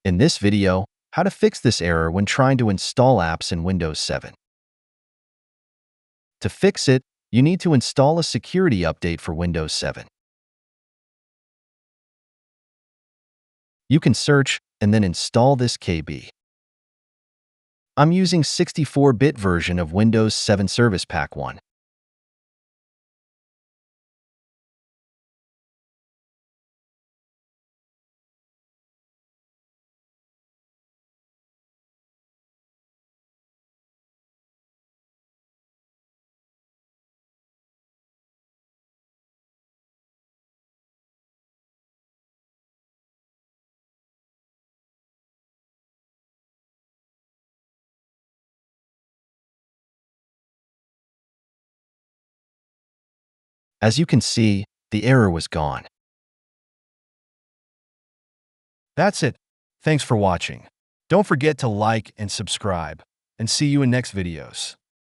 In this video, how to fix this error when trying to install apps in Windows 7. To fix it, you need to install a security update for Windows 7. You can search and then install this KB. I'm using 64-bit version of Windows 7 Service Pack 1. As you can see, the error was gone. That's it. Thanks for watching. Don't forget to like and subscribe, and see you in next videos.